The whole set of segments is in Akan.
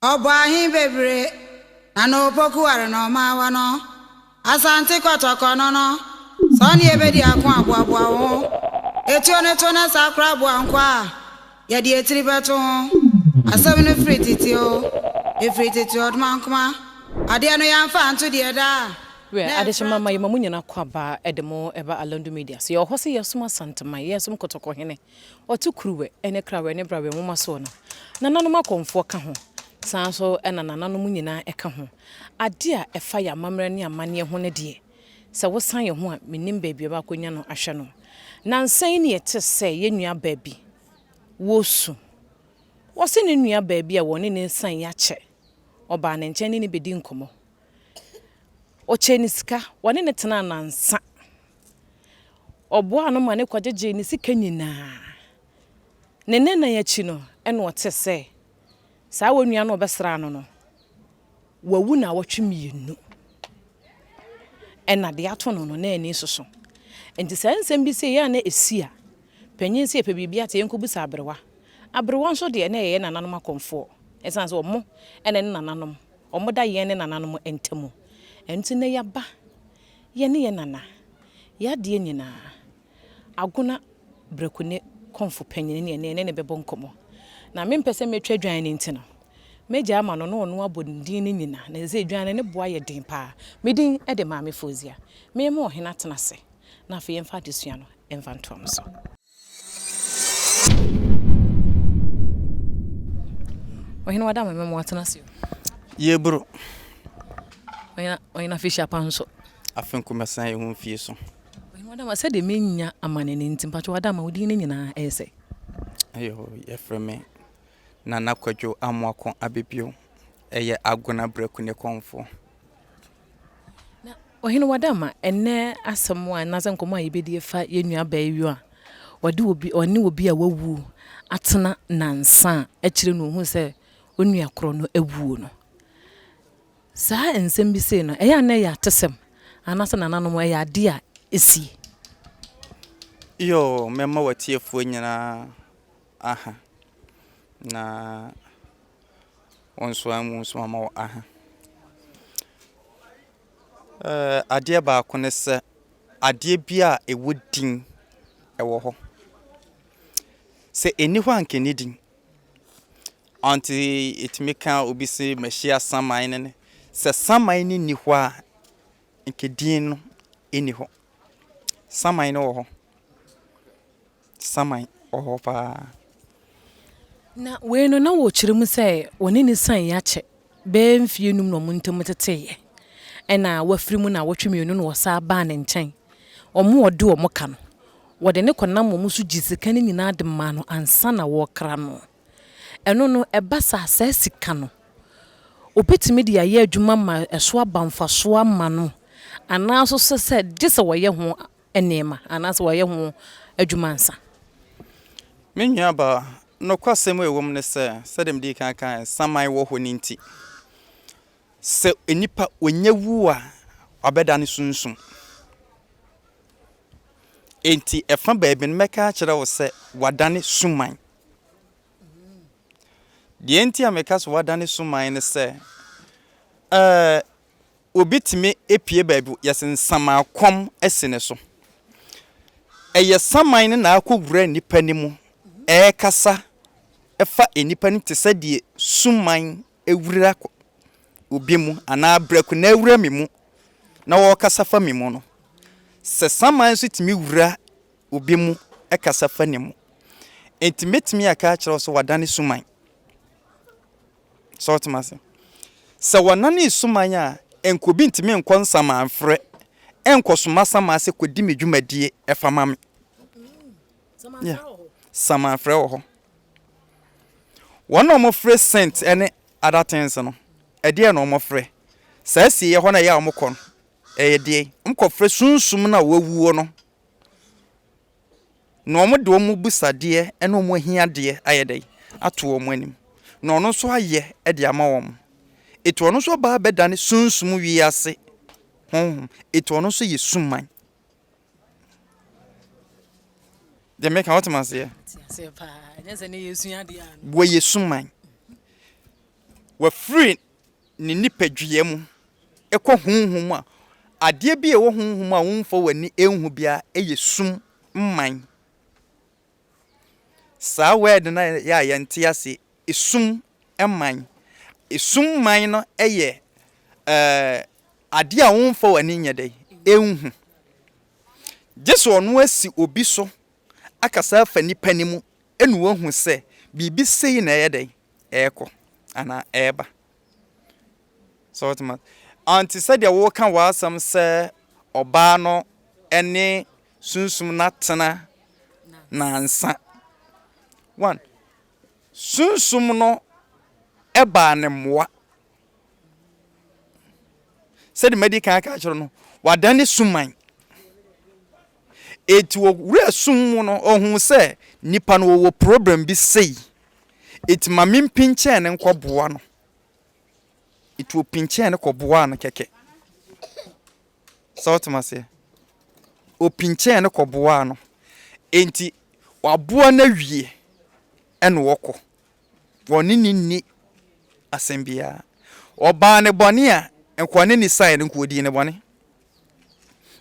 Obahi bebre ano poku are no ma wa no asante kotoko no no so ne ebedi akon aboaboa wo etuo ne to na sakra aboa nkwa ye de etiri beto asem no frititio efrititio dmankoma ade no yamfa anto de da we adeshima ma yema munyina kwaba edemo eba Alandu Media so ye hose yesuma santama yesum kotoko hene otukruwe ene krawe ne brawe moma so no nananom akomfo ka ho sanso ena nananom nyina eka ho ade a efa ya mamre ne amane ho ne de se wosan ye ho a menim baabi ba konya no ahwe no nansan ne yete se ye nua baabi wosu wose ne nua baabi a woni ne nsan ya che oba ne nkyene ne bedi nkomo Ochenisika wane ne tena nansa oboa no ma ne kwajeje ne sika nyina ne nena ya chi no ene wote se saa wonua no obesra no wawu na wotwemienu ena de ato no na ani soso enti saa nsem bi se ya na esia panyin se epe bibia te yenkobusa abrewa nso de na ye nananom akomfo esan se omo ene ne nananom omo da ye ne nananom entemu enti ne yaba ye ne ye nana ya de nyina aguna Brekune Komfour panyin ne bebo nkomo na mempese metwa dwan ne ntino meja ama no no abodin ne nyina na ze dwan ne boa ye den pa medin e de maame fozia me mo hena tenase na afa ye mfa desua no emfa ntom so ohina wada me mo tenase ye bro oyina fisha panso afenku mesan ye hu fie so ohina wada ma se de menya amane ne ntimpacho wada ma odin ne nyina ese ayo ye freme na nakwadwo amwakon abebio eye agona Brekune Komfour na ohina wada ma enne asem a na nkomo a yebedi efa ye nua baayu a oni obi a wawu atena nansa a kire no hu se onua kro no awuo no saa ensem bi se no eya na ya tesem anasa nananom eya de a esi yo mema watiefu nyina aha na onso ama aha ade ba ko ne se ade bia ewodin ewo ho se eni ho anke ni din anti itmeka obi se machia saman ne se saman ni ho a nke din no eni ho saman no ho saman oho pa na we no na wo kyerem se woni ni san ya che be mfie num no muntem teteye ena wafirimu na wotwemienu no wosa ba ne nkyɛn omo ode omo ka no wode ne konam mo so gisika ne nyina de ma no ansa na wo kra no eno no eba sa sika no obetimi de aye adwuma ma eso abamfa so ama no anaso se dise woye ho enema anaso woye ho adwuma ansa menua ba no kwasem ewom ne se dem di kan saman wo ho ninti se enipa onyawu a abeda ne sunsun enti efa baabi ne meka kire wo se wadane suman de enti ameka so wadane suman ne se obitime epie baabi yesen samakom esene so eye saman ne na akogura nipa ni mu kasa efa enipa ni tese de suman ewura obi mu ana Brekune ewura mi mu na wo kasa fa mi mu no se saman so timi wura obi mu kasa fa ni mu enti metimi aka kire so wadane suman so timase se wanane suman a enkobi ntimi enkon saman frɛ enkosoma saman se kodi medwumadie efa mame saman frɛ wo ho wono mo frɛ cent ene other things no ede no mo frɛ saa sie ye ho na ya mo kon de mko frɛ sunsum na wawuo no no mo de mo busade ene mo hia de ayedai ato mo anim no no so aye de ama wo mo eto no so ba bedane sunsum wi ase eto no so ye suman de make what man say se pa nyese ne yesu ade an wo ye suman wa free ni nipadua mu ekɔ honhom a ade bi e wo honhom a wonfo wani enhu bia eye sum mman sa word na ya yente ase esum mman esum mman no eye ade a wonfo wani nyede enhu jesu ono asi obi so akasa fa nipa ni mu enu wohu se bibi sei na yede eko ana eba so what anti said ya wo kan wa asam se oba no ene sunsum na tena na nsa one sunsum no eba ne moa said medical aka chiro no wadane suman eti wo re sum mu no ohun se nipa no wo problem bi sei eti ma mimpinche ne nkoboa no eti wo pinche ne koboa no keke so to say o pinche ne koboa no enti waboa na wie ene woko woni ni asembia oba ne bone a enkwane ni sai ne ko odi ne bone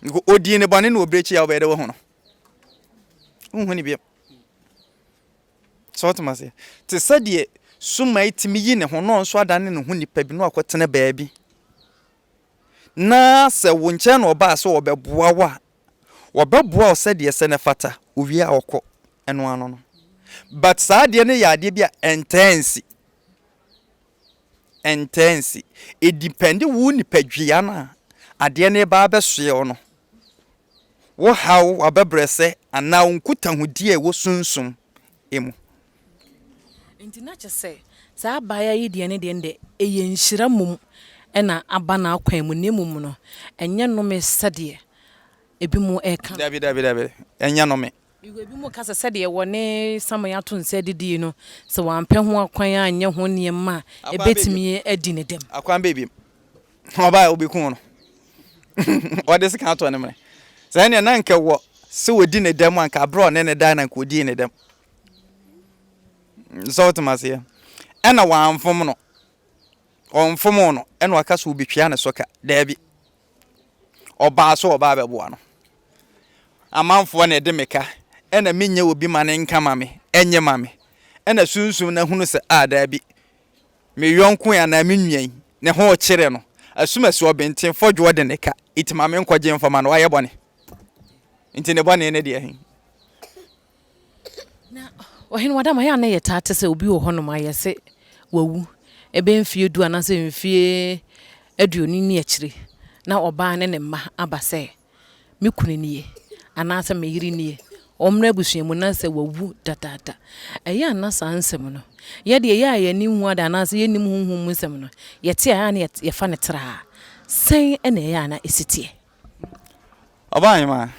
nko odi ne bone na obrechi ya obede wo ho no unhuni bi so to say te sadie suma itimi yi ne ho no nso adane ne ho nipa bi no akotene baabi na se wo nche na oba so obeboa wa obeboa o sadie se ne fata owie a okọ eno ano no but sadie ne ya ade bia intense it depend wo nipadua na ade ne ba besoe ono wo hawo abebrese ana unkuta hudie wo sunsum emu nti na kyese sa baya yi de ne de nde eye nhira mum ena aba na akwan mu ne mum no enye no me sade ebi mu eka dabi enye no me ebi mu kasa sade woni samaya to nse didi no se wampe ho akwan anye ho niema ebetimi adi ne dem akwan bebi oba obi kun no ode se kan to ne me se ne na nke wo se wodi ne dem anka bro ne da na nka odi ne dem so to masia ena wa mfom no onfom no ena waka so obetwa ne soka dabi oba so oba beboa no amanfo na de meka ena menye obi mane nka mame enye mame ena sunsum na hunu se dabi me yonko ya na mennuan ne ho kire no asuma se obenten fodwo de neka itimame nkwaje mfama no waye bone nti ne bone ne de ahin na ohin wadama ya na yetata se obi wo hono ma yese wawu ebe mfie du anase mfie aduoni ni akire na oba ne ne ma abase mikunu niye anase meyiri niye omna busuemu na se wawu dadada eya na sansem no ye de ya ya ni hu ada anase ye nim hunhum musem no yete ya na ye fa ne tra sen ene ya na esitie oba ma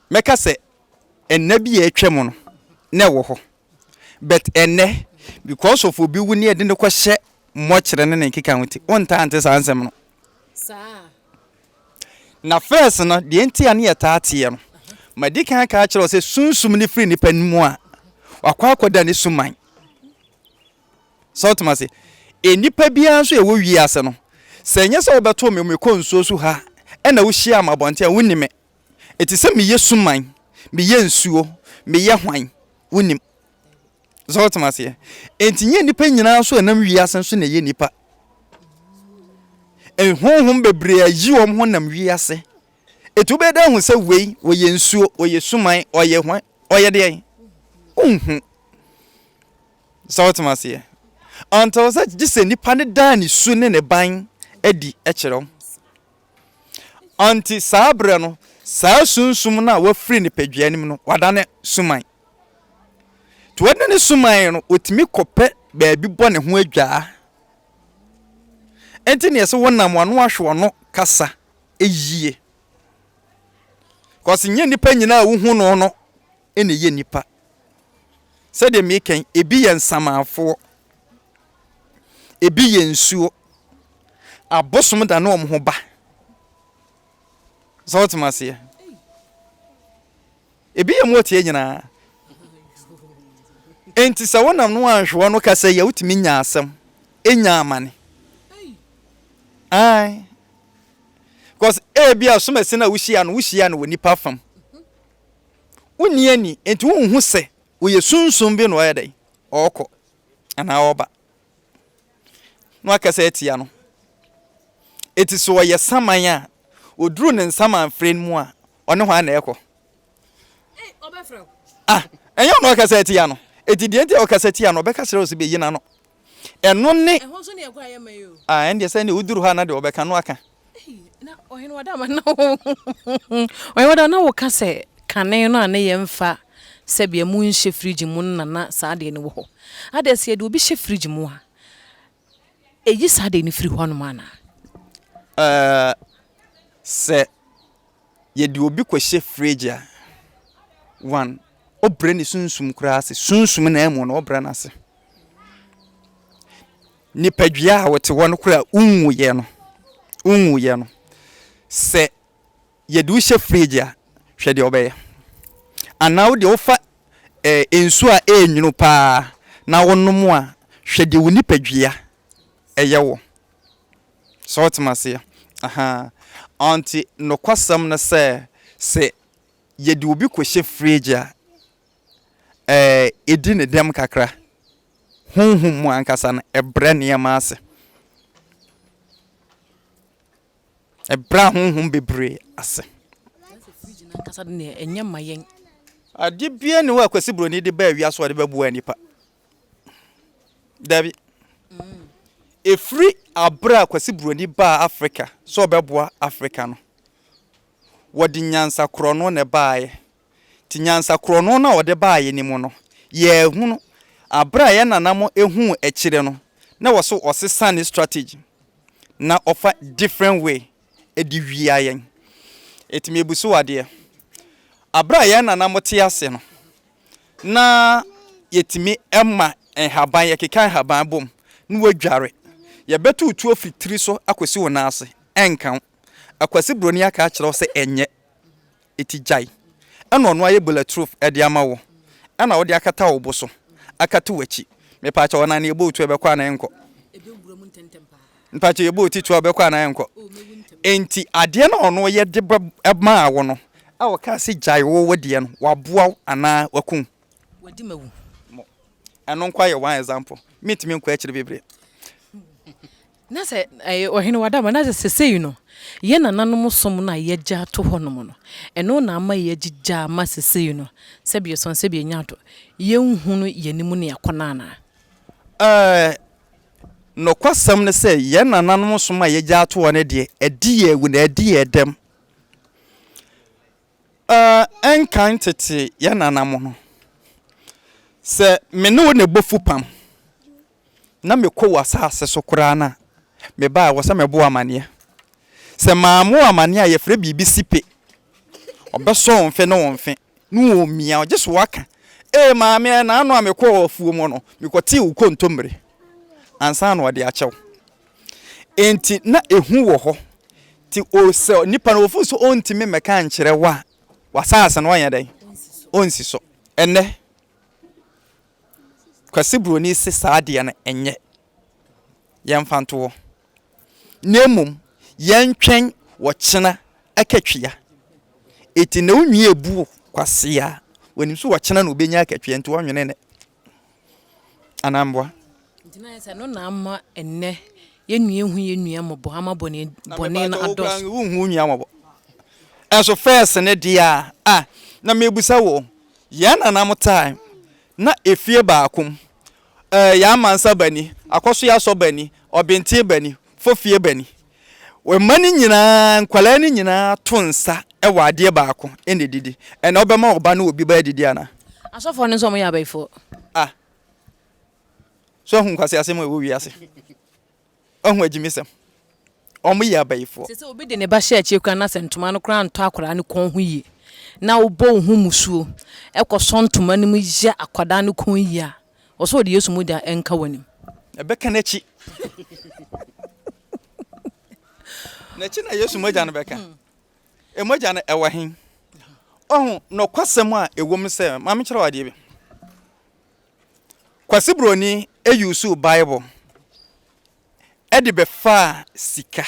meka se enne bi etwem no na wo ho but enne because of obi wu ne de ne kwhye mochire ne nkika nwoti onta ante sansem no sa na first no de enti ane yetaate no madika ka akire se sunsum ne free nipa nimu a wakwa akoda ne suman so to say enipa bia so e wo wi ase no se nya se obeto me konsuo su ha e na wo hia amabonte a wonime eti se me yesuman me ye nsuo me ye hwan wonim so to say enti nye nipa nyina so enam wi ase so na ye nipa honhom bebre ayi wom ho nam wi ase etu be da hu se wei wo ye nsuo wo ye suman o ye hwan o ye de so to say until such just nipa ne da ni su ne ne ban adi ekiro anti sabre no sa sunsum na wa free ni padua nim no wadane suman to wadane suman no otimi kope baabi bone ho adwaa enti ne se wonam wano ahwe no kasa eyie cause nye nipa nyina wo hu no no ene ye nipa se de me ken ebi ye nsamafo ebi ye nsuo abosom da na ho ba so to masia ebi ye motie nyina enti sa wonam no anhwe no ka say ya wutimi nya asem enya amane ai because bia so mase na wuhia no woni pa fam woni ani enti wo hu se wo ye sunsun bi no ya dai okọ ana oba no aka say etia no eti so ye saman a oduru ne nsaman frame mu a one ho ana ekọ obefrem enyo no aka say etia no eti die enti aka say etia no beka sere o se be yina no eno ne ehon so ne ekwa ye mayo ende say ne uduru ha na de obeka no aka na ohin wada ma na ohin wada na wo ka say kane no ane ye mfa sebia mu nhye fridge mu na saa de ne wo ho ade se de obi hye fridge mu a eyi saa de ne firi ho no ma na se ye de obi ko hye fridge a one obre ne sunsum kura ase sunsum na emu na obre na ase ni padua a wote won kura unwuye no se ye de hye fridge a hwe de obeye ana wo de ofa ensu a enwunu pa na wonom a hwe de woni padua eye wo so otmase anti no kwasam na se ye de obi ko hye fridge a edi ne dem kakra honhum mu ankasa na ebre ne yamase ebra honhum bebre ase fridge na kasa de enya mayen ade bia ne wa kwasi broni de ba awia so de babu anipa dabi efri abra kwasi broni ba Africa so beboa Africa no wodi nyansa krono ne baaye ti nyansa krono na wode baaye ni mu no ye hunu abra ye nanamo ehu ekire no na wo so osesa ne strategy na offer different way edi wiayen etime ebuso wade abra ye nanamo te ase no na yetimi emma enhaban ye kekan haban bom no wadware ye betu utuo fitiri so akwesi wona ase enkan akwasi broni aka akire se enye etijai eno no aye bulletproof e de ama wo ena wo de akata wo bo so akata wachi me pa cha wona na ebo utu ebekwa na enko mpache ebo utu ebekwa na enko enti ade na ono ye de ma wo no a wo ka se jai wo wode no waboa ana wakun wadi mawu eno nkwa ye one example mitimi nkwa akire bebre na se ohin wada ma na se say no ye nananom som na ye gya to honom no eno na ama ye gija ma se say no se bi son se bi nyato ye nhunu ye nimu ne yakona na no kwasam ne se ye nananom som a ye gya to one de edi ye wu na edi ye dem enkan tete ye nanam no se me no ne bofu pam na me ko wasase so kura na me ba wo se me bo amane se maamu amane a ye fre bibi sipe obeso onfe no onfe no omia o jeso waka maame na anu amekọ ofuo mu no me ko ti uko ntombre ansa na ode achew enti na ehu wo ho ti o se nipa no ofu so ontime meka nkyere wa wasase no anya dai onsi so enne kwasi broni se saade na enye yemfanto nemum yentwen wo kyena akatwia eti na onwie ebu kwase a woni so wo kyena na obenya akatwia enti wonwene ne anambwa ntina yesa no na amma enne yenwie hu yenwie mobo amabo ne bone na ados hu nwie mobo enso first ne dia na mebusa wo ya na nam time na efie baakum ya mansa bani akoso ya so bani obenti bani fofie bani we mani nyina nkwala ni nyina tonsa e wade baako ene didi ene obema oba na obi ba didi ana asofo ne so mo ya baifo so hun kwase asem we wi ase ohun ajimisem omo ya baifo se obi de ne ba hye akye na sentoma no kra nto akora ne kon ho yi na obo hu musuo ekoso ntoma ne mu ya akwada ne kon yi a oso de Yesu mu da enka wanim ebeka na chi na chi na Yesu moja na beka moja na ewa hin no kwasem a ewom se ma me kire wade bi kwasi broni eyusu Bible edi befa sika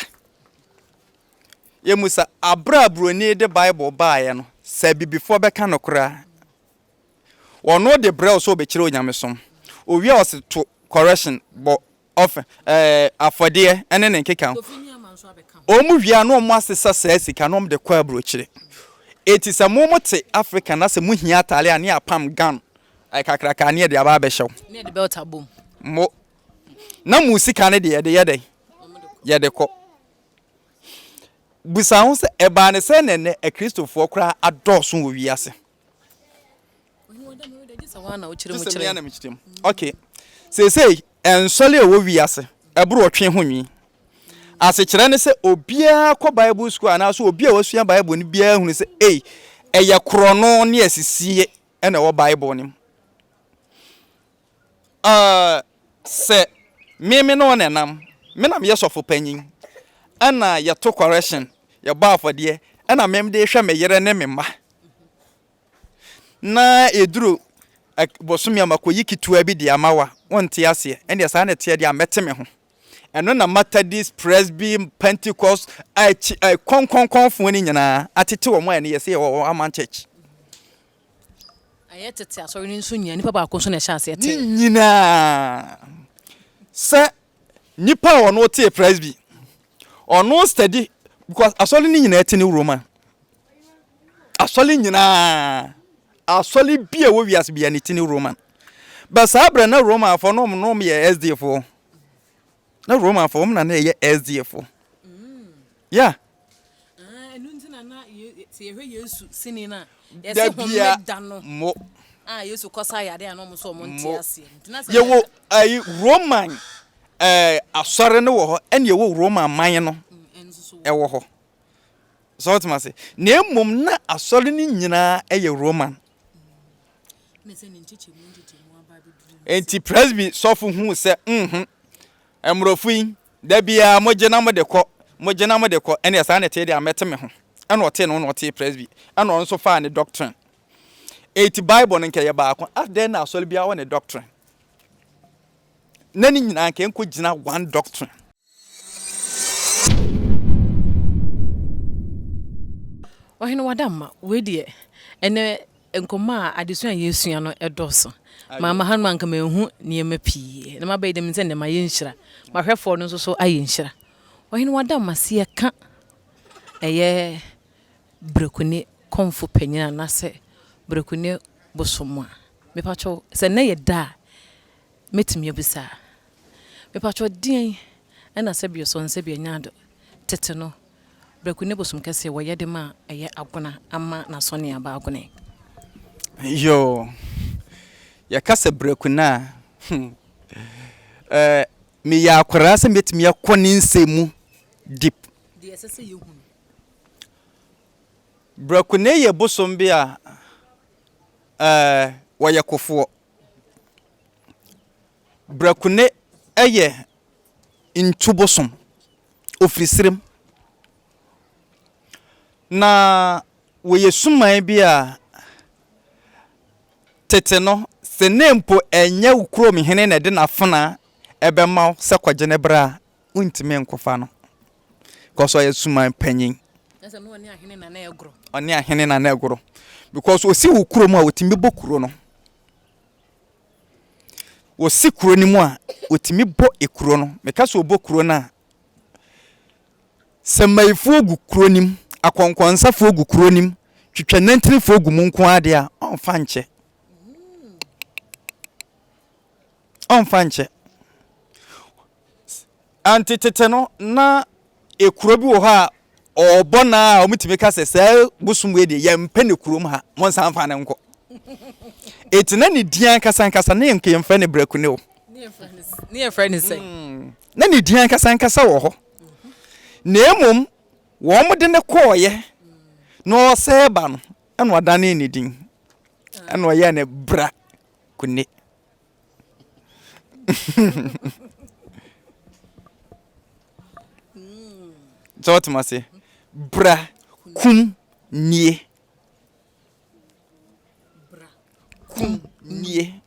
yemusa abra broni de Bible baaye no sabi before beka no kra ono de bra so be kire onyamesom owi a ose to correction bo of afode ene ne nkeka omu wia no omu asesa saa sika no de kwa bro kire eti sa momote Africa na se muhia atale ani apam gan ai kakraka ne de aba be hyew ne de belta bom mo na mu sika ne de yede ko busa ho se eba ne se ne Kristofo kra adoso wo wiase okay say ensole wo wiase ebro otwe ho nwi ase kire ne se obia ko Bible school na so obia wasua Bible ni bia hunu se eye krono ne asisie ena wo Bible ni se me no nenam me nam yesofo panyin ana ye to correction ye ba afode ana mem de hwe me yere ne me ma na eduru bosumi amakoyi kitua bi de amawa wonte ase ene sa na tie de amete me ho eno na Methodist, Presby, Pentecost kon ni nyina atete wo mo ene ye se wo aman church ayetete asori ni nso nya nipa ba ko so na sha ase te nyina se nipa ono te Presby ono study because asoli ni nyina ete ni Roman asoli nyina asoli bia wo wiase bia ni tini Roman basa abra na Roman for no ye SDF for na Roman for na ye SDF for yeah enu ntina na se ye Yesu sini na ye se ho da no mo Yesu kosa yade anom so mo ntia ase ntina se ye wo ai Roman asore ne wo ho ene ye wo Roman man no e wo ho so what ma say na mum na asore ni nyina ye Roman enti Presby sofu hu se emrofuin da bia mogena mo de ko ene sa na te de amete me ho ene ote no ote Presby ene on so fa ne doctrine eti Bible nke ye ba ko then na asole bia wo ne doctrine nani nyina nke enko gina one doctrine ohene wadamma we de ene enkoma adesua yesua no edoso mama hanu anka mehu niema pii na mabai dem nse ne ma yenhyira mahwefo no so ayenhyira ohene wadamma se ka eye Brekune Komfour panyina na se Brekune bosomwa mepacho se na ye da metimi obisa mepacho din ena se bioso nse bia nyado tete no Brekune bosom kase wo yede ma eye agona ama na so ne aba agona yo ya kasa Brekune mi ya akwara se metimi akoni nsemu deep de sese yehunu Brekune ye bosom bia wo ye Komfour Brekune eye intubosom ofrisirem na wo ye suman bia tete no se nempo enya ukuro mi hene na de na fana ebema se kwagene bra untime nkofa no because oye suman panyin ese no oni ahene na egro oni ahene na egro because osi ukuro mu a otimi bokuro no osi kuro ni mu a otimi bo ekuro no meka so bokuro na se maifu ogu kuro nim akonkonsa fo ogu kuro nim twetwa nantiri fo ogu mu nko ade a onfa nche antitete no na ekuro bi wo ha obona a omutime ka se busumwe de yempe ne kurom ha monsa amfa ne nko etina ne dian kasa ne nke yemfa ne Brekune o ne friend say na ne dian kasa wo ho na emom wo mo de ne koye no seba no eno adane ne din eno ye ne Brekune so what must say Brekune Brekune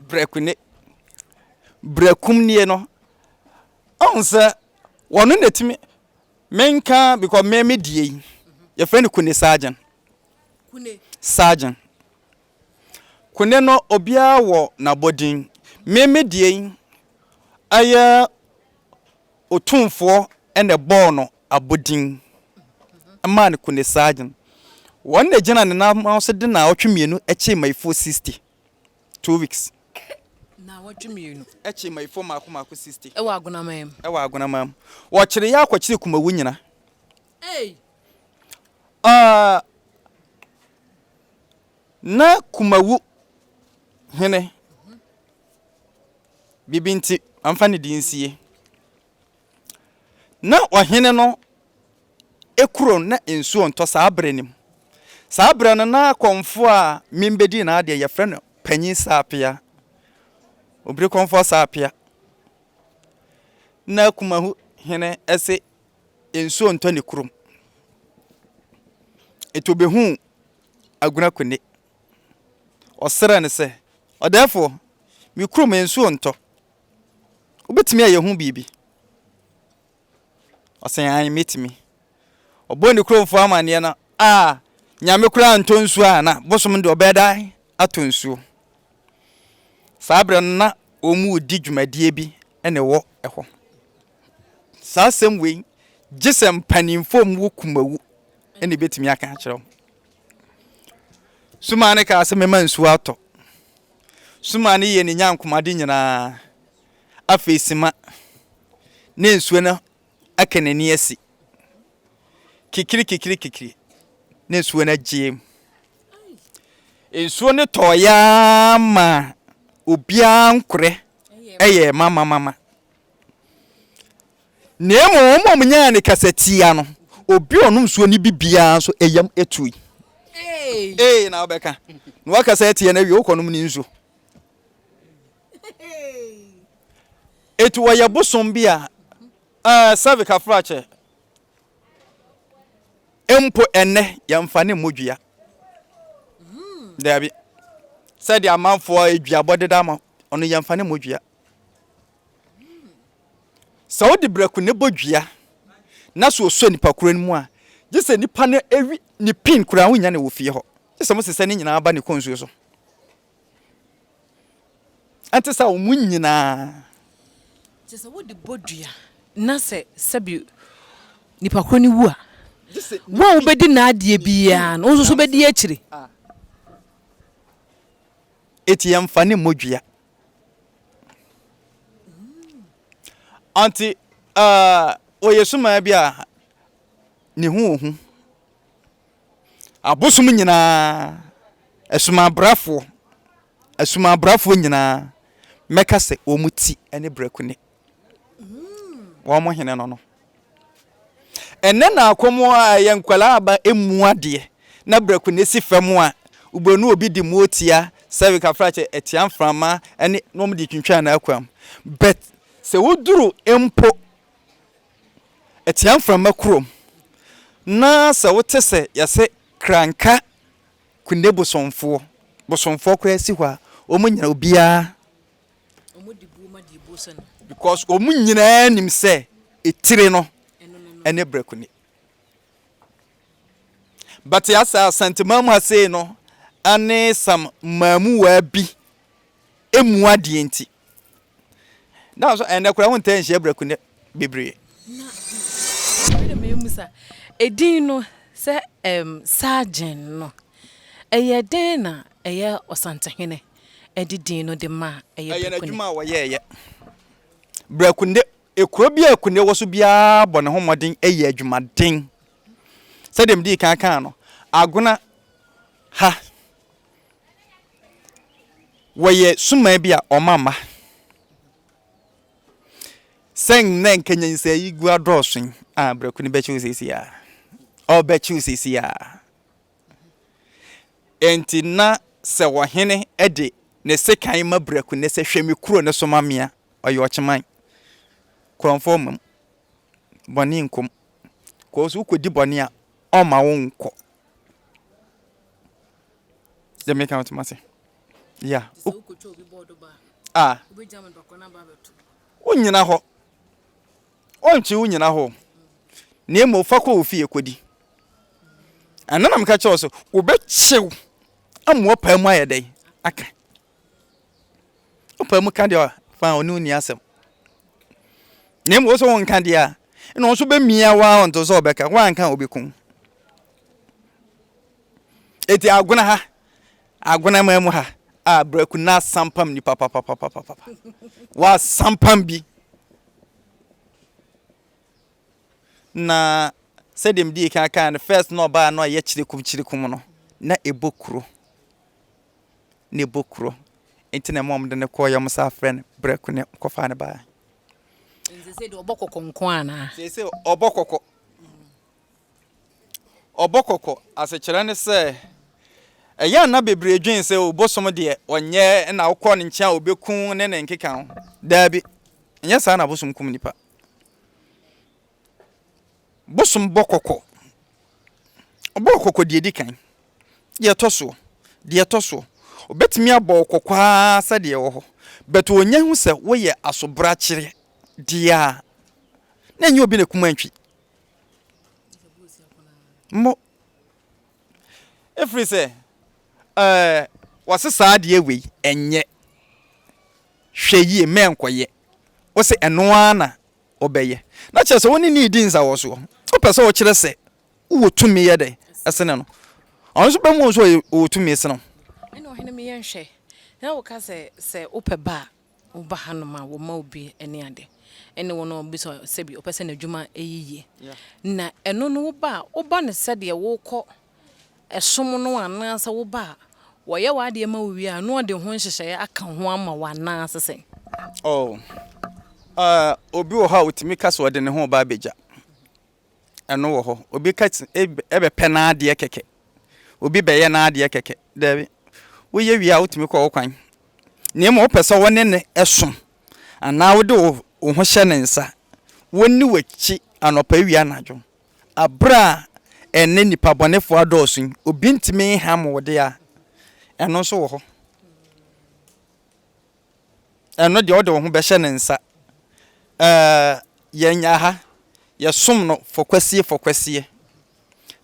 Brekune nie no onse wono netimi menka because me die your friend kune sergeant kune no obia wo na bodin me die aya otumfo ene ball no abodin man kune sergeant one na gina na ma de na otwemienu eche mai 460 2 weeks na watwemienu eche mai 4 mako 60 ewa agonamam wo kire ya kwakire kumawu nyina na kumawu hene bibinti amfani dinsie na ohene no ekuro na ensuo nto saabrenim saabra na Komfour a mimbedi na ade ye frɛ no panyin saapia obire Komfour saapia na kumahu hene ese ensuo nto ne kurom etobehu aguna kune osere ne se therefore mi kurom ensuo nto obetimi aye hu bibi osen an metimi oboni kurom amane na nyame kura ntonsu na bosom de obedai atonsu sabre na omu di dwumadie bi ene wo eho sasem we gisem panimfom wo kumawu ene betimi aka akyerew sumane ka asem mansu ato sumane ye ne nyankomade nyina afesima ne nsuo na akanani asi kikiri ne nsuo na giem nsuo ne toya ma obia nkure eye mama nemo mo nya ne kasatia no obi onum nsuo ni bibia so eyam etui na obeka no wakasatia na wi okonum ni nsuo etu waya bosom bia cervical fracture empo enne yamfane modua dabi said the amount for edua bodeda ma ono yamfane modua saudi Brekune bodua na so so nipa kura mu a gese nipa na ewi ni pin kura wonya na wo fie ho gese mo sese ni nyina aba ne konsuo so ante sa wo nyina gese wo de bodua na se sabi nipa kura ni wu a wo bedi na adie bia no so bedi akire eti yamfane modua anti oyesuma bia ne hu abosum nyina esuma brafo nyina mekase omuti ene Brekune wo mo hene no enne na akomo a yenkwala aba emu ade na Brekune si fam a ubonu obi di motia cervical fracture etiam frama ene no mdi twintwa na akwam but se woduru empo etiam frama krom na se wotese yase kranka kune bosomfo kura si hwa omunyina obia omudi bu ma di bosan because omunyina nim se etire no ene Brekune but yasa santimamu ase no ane sam mamu wa bi emu ade enti na so ene kura won tan hye Brekune bebre na me musa edin no se sergeant no eye den na eye osantehene edidin no de ma eye na dwuma wo ye Brekune ekuro bia ekune wo so bia bɔ ne homoden eye adwumaden se dem di kan no aguna ha woye suma bia omama sen nen kenyan se yigu adrosun Brekune be chiusisi ya be chiusisi ya enti na se wo hene ede ne sekan ma Brekune se hwemi kuro ne so mamia oye ocheman konform boni nkom ko so ukodi boni a oma wo nko je me count mase Yeah. So ko cho bi bodo ba. Ah. Obi jam ndo ko na ba beto. Unyina ho. Onchi unyina ho. Nemo fa ko ofie kodi. Anana mka che so, obechew. Amwo pa mu ayedai. Aka. Opa mu ka de fa onu ni asem. Nemo so won ka de a. Na so be mia wa on to so obeka. Wa nka obekun. Eti aguna ha. Aguna mamu ha. Ah, Brekune sampam ni papa. Wa sampam bi. Na sedem di kan first no ba no ye chirikum no. Na ebokuro. Ne bokuro. Enti na mom de ne koyo msa friend Brekune kofa ne ba. Nze se de obokoko nko ana. Se obokoko. Obokoko asechera ne se eya na bebre dwen se obosom de onye na wokọ ne nkia obekun ne nkeka ho. Dabi. Enya sa na bosom kum nipa. Bosom bokoko. Obokoko de dikan. Ye toso. De toso. Obetimi abọ kokwa sa de wo ho. Beto onye hu se wo ye asobra kire dia. Na enye obi ne kumantwi. Mo efri se wase saa de ewe enye hweye menkoye wo se eno ana obeye na che se woni ni di nsa wo so wo pese wo kire se wo tumi ye de esene no on so be mo so wo tumi esene no ene ohene me yenhwe na wo ka se ope ba wo ba hanoma wo ma obi ene ade ene wo no bi so se bi opese na dwuma eyiye na eno no wo ba ne se de wo kọ esom no anansa wo ba wo ye wa de ma wi a no de ho nhyehyeye aka ho ama wa anansa sen oh obi wo ha otimi ka so de ne ho ba beja eno wo ho obi ka ebe pena ade keke obi be ye na ade keke dabi wo ye wi a otimi ko kwan ne mo pese wo ne esom ana wo de wo ho hye ne nsa woni wachi anopa wi anadwo abra ene nipa bonefo adosun obi ntimi ham wo de a eno so wo ho eno de wo de wo ho be hye ne nsa yenya ha ye som no fokwasie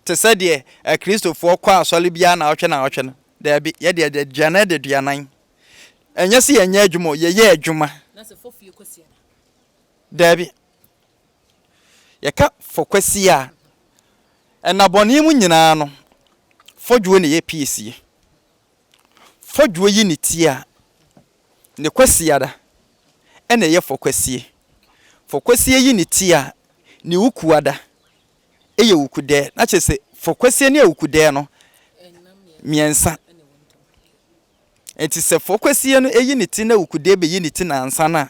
te se de kristofo kwa asole bia na ahwe no da bi ye de duana de duanan enye se yenya adwuma ye adwuma na se fofie kwasie da bi ye ka fokwasie a enaboni mu nyina no fodwo ne ye piesie fodwo yi ne tia ne kwasie da ene ye fokwasie yi ne tia ni ukuada eye ukude na chese fokwasie ne ukude no miensa enti se fokwasie no eyi ne ti na ukude be yi ne ti na ansa na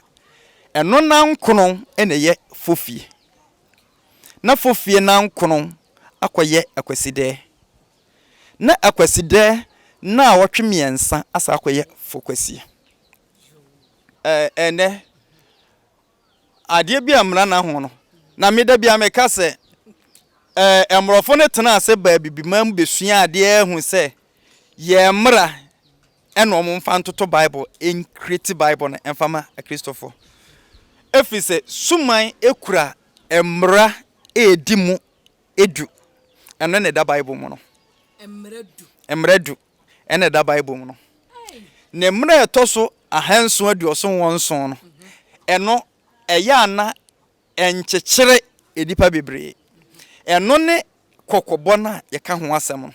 eno na nkono ene ye fofie na fofie na nkono akoye akwaside na akwaside na wotwe miensa asa akoye fokwasie ene ade bi amra na ho no na meda bia meka se emrofo ne tena ase ba bibimam besua ade hu se ye mra eno mo mfa ntoto bible in create bible na emfama a Christopher efise suman ekura emra edimu edu eno ne da bible mu no emradu ene da bible mu no ne mra etoso ahanso aduoso wonson no eno eya na enkyekere edipa bebre eno ne kokobo na ye ka ho asem no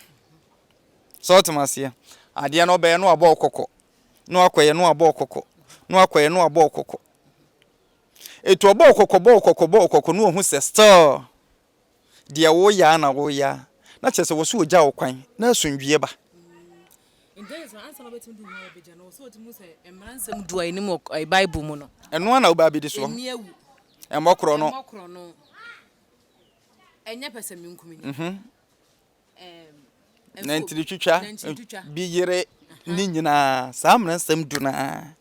so otomasia ade no be no abo kokko no akoye no abo kokko no akoye no abo kokko etu abo kokko no hu se store dia wo ya na chese wo so ogya wo kwan na asundwie ba ndeye so ansa no betim du ma beja no so otimu se emransem du anim bible mu no eno na wo ba bedi so emokro no enya pese mi nkumi na ntiri twitwa bi yere ni nyina saa mransem du na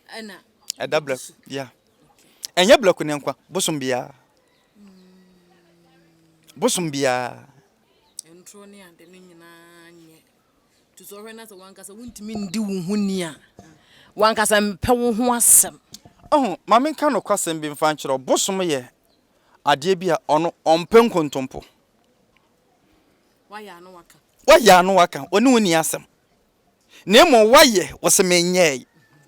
ana edabla ya enya Brekune nkwa bosom bia entro ni ande ni nyina nye to so when as one kasa wuntimi ndi wo hu ni a one kasa mpe wo ho asem oh ma me kan no kwasem bi mfa nkyerɛ bosom ye ade bi a ɔno ɔmpe nkontompo waya no waka oni woni asem na mo waye wosemenyɛ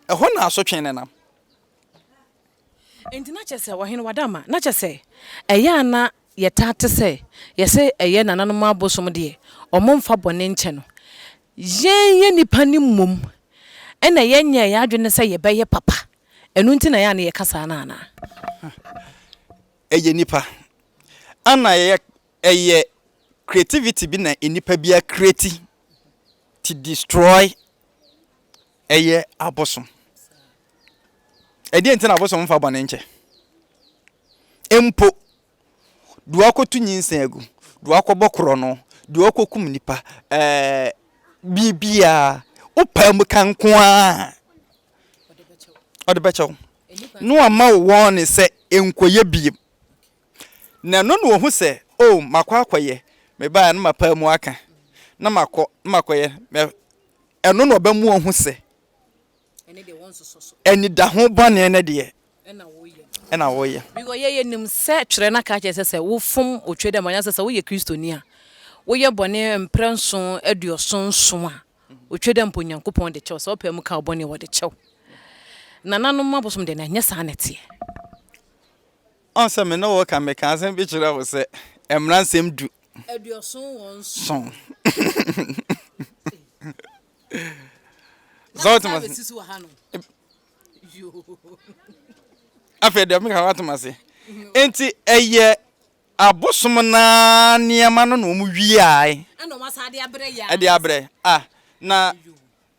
ɛhɔ na asotwe ne nam enti na kyese wo hene wadama na kyese ɛyɛ na yɛtate sɛ yɛsɛ ɛyɛ nananom abosom de ɔmomfa bɔne nkyɛ no yɛnyɛ nipa ni mmom ɛna yɛnyɛ yɛadwene sɛ yɛbɛyɛ papa ɛno nti na yɛ na yɛkasa na ana ɛyɛ nipa ana ɛyɛ creativity bi na nipa bi a create to destroy ɛyɛ abosom ɛdeɛ nti na abosom mfa bɔne nkyɛ empo duwa ko tu nyinsan agu duwa ko bɔkorɔ no duwa ko kum nipa bibia opa mu kanko a ɔde bɛkyɛw no ama wo ne sɛ enkoye biem na no no hu sɛ o makɔ akɔyɛ me ba na mapa mu aka na makɔyɛ ɛno no ɔbɛmu hu sɛ ɛni da ho bɔne ne deɛ ɛna woyɛ because ye nim se twere na ka kyerɛ sɛ wo fom otwe dem anya sɛ wo yɛ kristoni a wo yɛ bɔne mprenso aduosonso a otwe dem ponyankopɔn de kyɛw sɛ opɛ mu ka bɔne wo de kyɛw nananom abosom de na nyɛ saa nete on sɛ me no wo ka me kan sɛ bi kyerɛ wo sɛ emransem du aduoson won son zotma afi de me ka watma se enti eye abosom na niema no no mu wi ai ana ma sa de abre ya ade abre na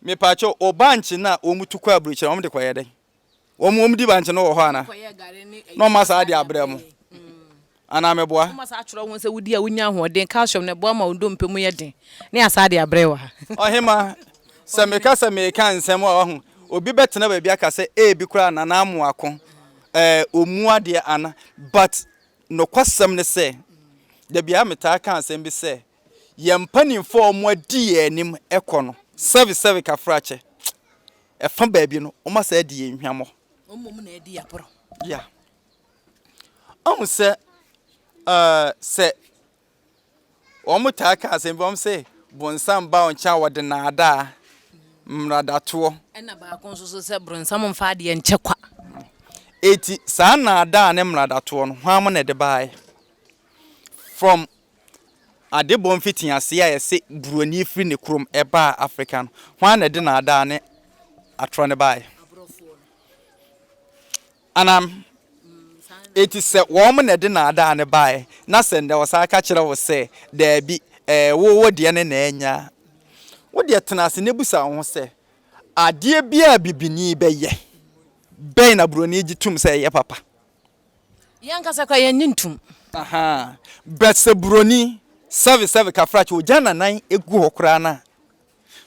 me pa cho obanchi na omutuko abruche om de koye den om di banchi no wo ho ana no ma sa de abre mu ana me boa ma sa atworo ho se wudi a wunya hoden calcium ne boa ma wo dompemu ye den ne asa de abre wa ohema se me ka nsem a ho obi betena ba bi aka se bi kura na na amu akon omu ade ana but no kwasem ne se da bia meta ka nsem bi se ye mpanimfo omu adi anim ekono service ka frache fa ba bi no o ma sa adi enhwamo omom na adi aporo ya on se omuta ka nsem bi se bonsam ba on cha wode na ada mradato ena ba kon so se bronsam mfa de enche kwa eti sa na ada ne mradato no hwam na de bai from ade bom fitin ase ya se buroni free ne krom eba african hwan na de na ada ne atro ne bai anam eti se wom na de na ada ne bai na se nde wasa ka kire wo se da bi wo de ne na enya wo de tena ase ne busa ho se ade bia bibini beye ben na buroni gitum se ye papa yanka se kwa yenyintum aha betse buroni service ka frachi ojana nan egu hokra na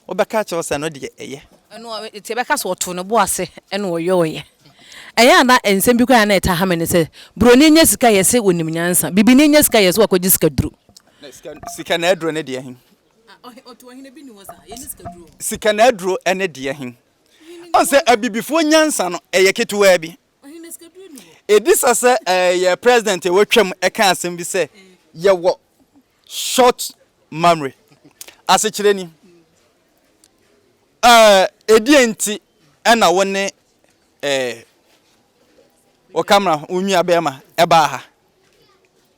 obeka cheose no de eye eno eti beka so to no bo ase eno oyoye eya na ensem bi kwa na eta ha me ne se buroni nya sika yese onim nyansa bibini nya sika yese wakoji sika duru sika na aduro ne de hin oto hine bi ni wo sa ye sika duru sika na aduro ene de hin onse abibifo nyansa no eye ketuwa bi hine sika duru ni edisa se ye president e wotwam e kan asem bi se ye wo short memory ase kire ni edienti na wone o camera unwa bema e ba ha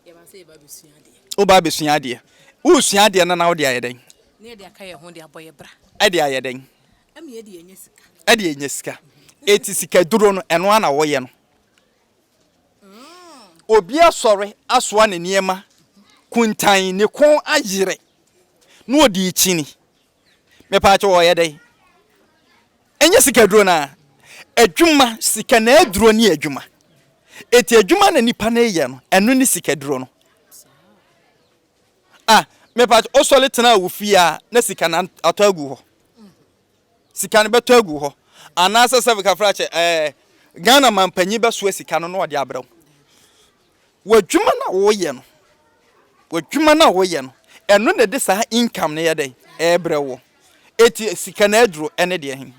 ye ba se ba besuade o ba besuade u suade na wo de ayeden ne de aka ye ho de aboye bra e de ayeden am ye de yenye sika e de yenye sika eti sika duro no eno ana wo ye no obi asore asoa ne niema kuntan ne kon agire no odi chini me pa che wo ye dai enye sika duro na adwuma sika na aduro ni adwuma eti adwuma na nipa na ye no eno ni sika duro no me pa che osole tena wufia na sika na atagu ho sika ne beto agu ho anasa se ka frache Ghana mampanyi be so sika no no ode abraw wadwuma na wo ye no wadwuma na wo ye no eno ne de sa income ne ye dai ebrewo eti sika na aduro ene de hin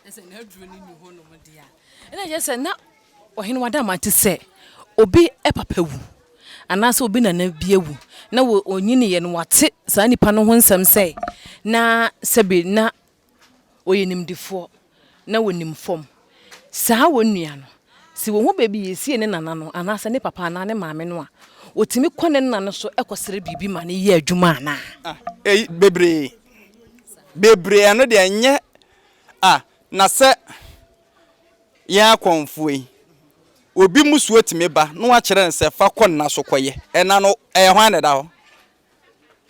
ese na aduro ni ni ho no mo dia ena je se na ohene wada ma ti se obi papa wu anase obi na bia wu na wo onyini ye no wate saa nipa no ho nsem se na sebi na oyenimdifo na wonimfom saa wonua no si wo ho bebi yesie ne nana no anase ne papa na ne maame no a otimi kwane nana so ekosere bibi ma ne ye adwuma ana bebre ano de enye na se ya Komfour obi musu otime ba no wa kire nse fa kon na so koye ena no hwan ne da ho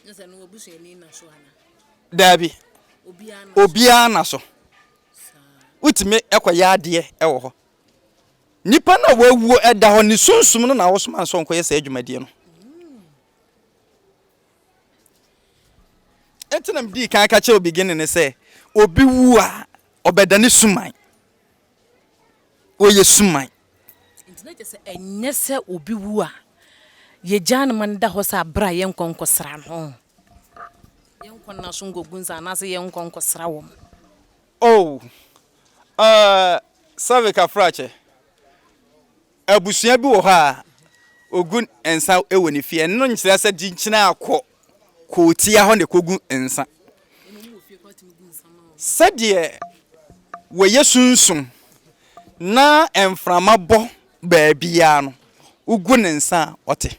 nse no obusu eni na so ana dabi obia na so utime ekoye ade wo ho nipa na wawu eda ho ni sunsum no na wo so man so nkoye sa adwumadie no etinam di kan ka che obigin ne se obi wu a obedani suman oye suman internet se enye se obi wu a ye jan man da ho sa bra ye nkonkosra no ye nkonna so ngogunza na se ye nkonkosra wo Savika frache abusua bi wo ha ogun ensa ewo ne fie no nkyira se dinkyina akọ ko tia ho ne kogun ensa sadie wo yesunsun na emframa bo baabia no ugun ensa ote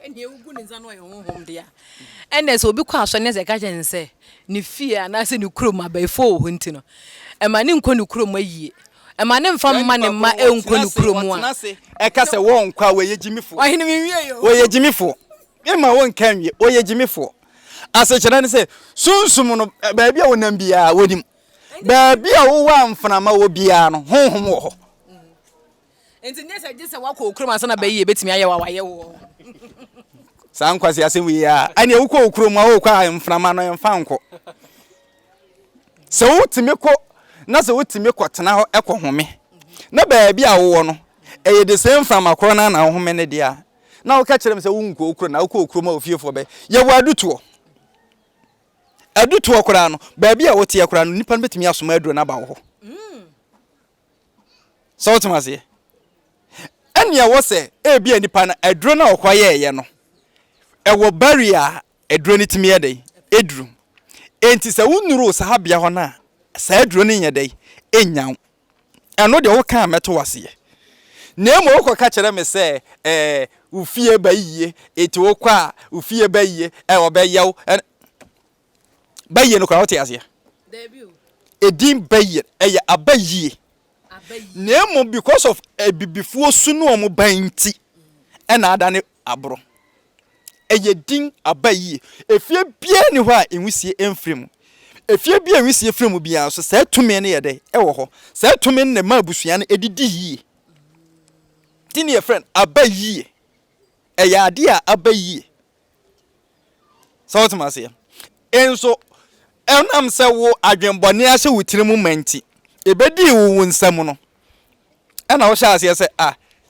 ene ugun ensa no ye honhom dia ene se obi kwa so ne se ka jense ne fie na se ne krom abaifo ho ntino ema ne nko ne krom ayie ema ne mfa mma ne ma enko ne krom a eka se wo nkwa we yegimifo ohene me wie yo we yegimifo ema wo nkan wie o yegimifo ase kira ne se sunsum no baabia wonam bia wonim baabia wo wa mfana wo bia no honhom wo ho enti ne se gese wakọ krom asa na bayi betimi aye waye wo san kwase ase wi ya ane wo kọ krom a wo kwa mfana no yemfa nko se wo timi ko na se wo timi ko tena ho ekọ home na baabia wo no eye the same from akọ na home ne dia na wo ka kire me se wo nko krom na wo kọ krom a ofiefo be ye wo aduto kora no baabia wo tie kora no nipa no betimi asoma aduro na ba wo ho so otumase enia wo se ebia nipa na aduro na okwaye ye no ewo barrier aduro ni timi yedai eduru enti se wonuru sa habia ho na sa aduro ni yedai enyan eno de wo kan meto wase na emo wo ka kire me se ufie bayiye eti wo kwa ufie bayiye obeyew bayiye no kwa wote ase debut edim bayiye abayiye nemo because of bibifuo sunu omo banti ena adane abro din abayi efie bia ni ho a enwisie emfrem efie bia enwisie efrem bia so sa tumi ne yede ewo ho sa tumi ne ma abusua ne edidi yi tini your friend abayi ade a abayi so what must say enso enam se wo adwenbone ase wutirimu manti ebedi wo nsam no ena wo sha ase se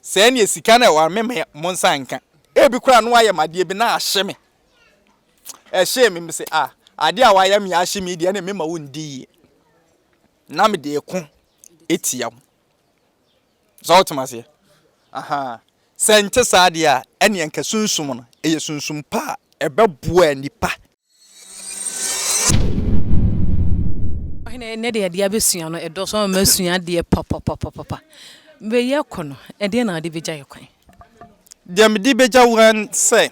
se ne sika na wa meme monsa nka ebi kura no aye made bi na ahye me ehye me se ade a wa aye me ahye me de na me ma wo ndi na me de ko etia wo so otomase sente saade a ene enka sunsum no eye sunsum pa ebeboa nipa ne de dia besua no edo so masua de papa be ye kono e de na de beja ye kwan dem di beja wan say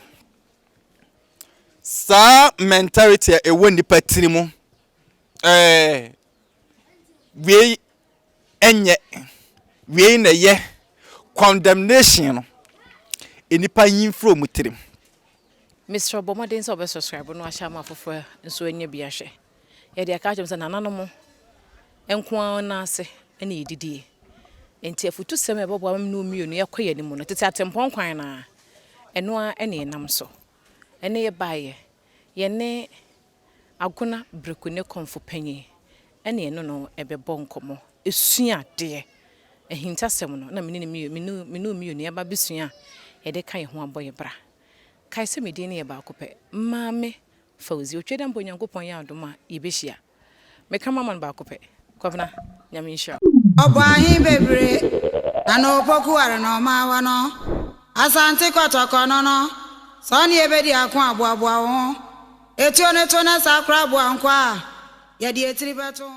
sa mentality e woni patiri mu we enye we na ye condemnation no enipa yin from tirim Mr. Bomaden so be subscribe no ahia ma fofo nso enye bia hwe ye de ka chemse nanano mo enko na ase ene edidie enti afutu sem ebobo am no mienu ye koye ni mu no tete atempon kwan na eno a ene nam so ene ye baye ye ne agona Brekune Komfour panyi ene eno no ebebo nkomo esua de ehinta sem no na menu mienu ye ba besua ye de kan ho aboye bra kai se medin ye ba ko pe maame fauzi otwe dem bonyankopon ya adoma yebehia meka mama no ba kope kwabna nyame nhia obo ahin bebre ana opoku are no ma wa no asante kotoko no no so ne ebedi akon aboabo wo etuo ne to na sakra bo ankwa ye de etiri beto